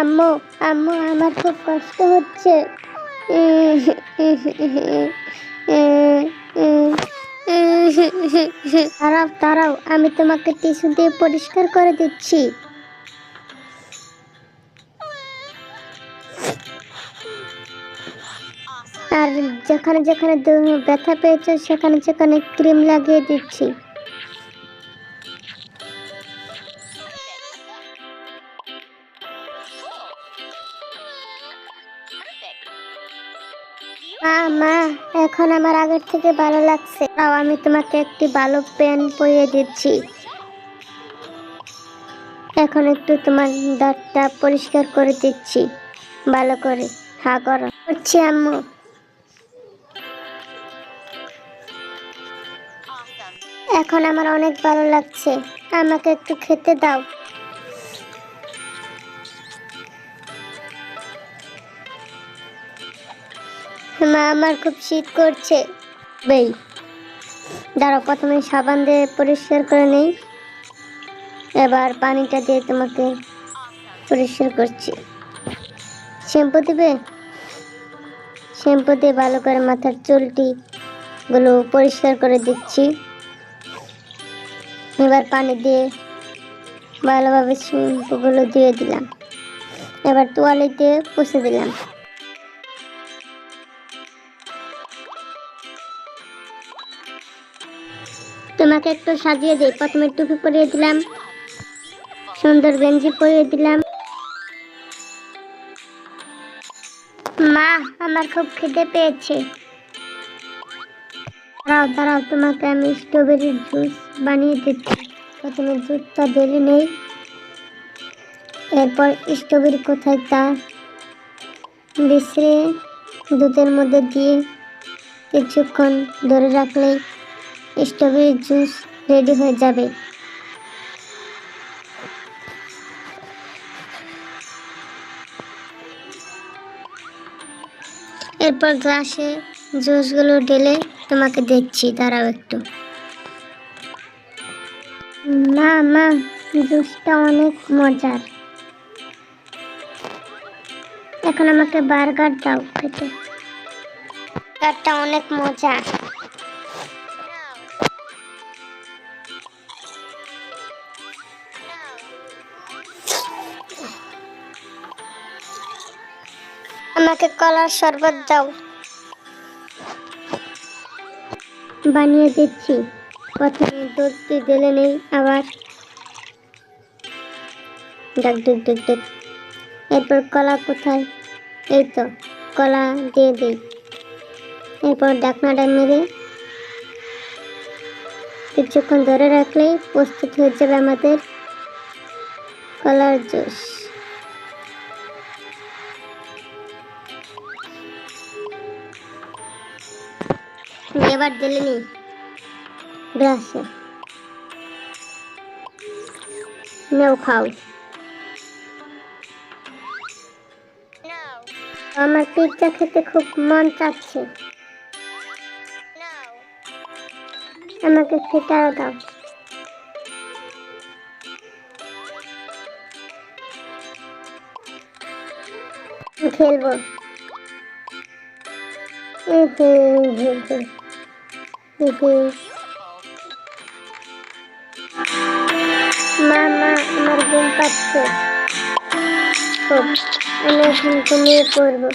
আম্মু, আম্মু আমার খুব কষ্ট হচ্ছে। দাঁড়াও দাঁড়াও, আমি তোমাকে টিস্যু দিয়ে পরিষ্কার করে দিচ্ছি। আর যেখানে যেখানে ব্যথা পেয়েছো সেখানে সেখানে ক্রিম লাগিয়ে দিচ্ছি। মা, এখন আমার আগের থেকে ভালো লাগছে। তাও আমি তোমাকে একটি ভালো পেন পরিয়ে দিচ্ছি। এখন একটু তোমার দাঁতটা পরিষ্কার করে দিচ্ছি ভালো করে। হা করো। করছি আম্মু। এখন আমার অনেক ভালো লাগছে, আমাকে একটু খেতে দাও। মা, আমার খুব শীত করছে। বেই, দাঁড়াও, প্রথমে সাবান দিয়ে পরিষ্কার করে নেই, এবার পানিটা দিয়ে তোমাকে পরিষ্কার করছি। শ্যাম্পু দিবে? শ্যাম্পু দিয়ে ভালো করে মাথার চুলটি গুলো পরিষ্কার করে দিচ্ছি। এবার পানি দিয়ে ভালোভাবে শ্যাম্পুগুলো দিয়ে দিলাম। এবার তোয়ালে দিয়ে পুছে দিলাম। তোমাকে একটু সাজিয়ে দিই। প্রথমে টুপি পরিয়ে দিলাম, সুন্দর গেঞ্জি পরিয়ে দিলাম। মা, আমার খুব খিদে পেয়েছে। দাঁড়াও দাঁড়াও, তোমাকে আমি স্ট্রবেরির জুস বানিয়ে দিচ্ছি। প্রথমে দুধটা ঢেলে নেই, এরপর স্ট্রবেরি কোথায় তা মিশিয়ে দুধের মধ্যে দিয়ে কিছুক্ষণ ধরে রাখলেই স্ট্রবেরির জুস রেডি হয়ে যাবে। এরপর গ্লাসে জুসগুলো ঢেলে তোমাকে দিচ্ছি। দাঁড়াও একটু। মা, মা, জুসটা অনেক মজার। এখন আমাকে বার্গার দাও খেতে। বার্গারটা অনেক মজা। আমাকে কলার শরবত দাও। বানিয়ে দিচ্ছি। প্রথমে দুধটি ঢেলে নেই, আবার ডাক ডাক ডাক ডাক। এরপর কলা কোথায়? এই তো, কলা দিয়ে দিই। এরপর ঢাকনাটা মেরে কিছুক্ষণ ধরে রাখলেই প্রস্তুত হয়ে যাবে আমাদের কলার জুস। এবার ঢেলে নিই গ্লাসে। নাও খাও। আমার পিৎজা খেতে খুব মন চাচ্ছে, আমাকে খেতে দাও। খেলবো। মা, মা, আমার ঘুম পাচ্ছে খুব, আমি এখন ঘুমিয়ে পড়বো।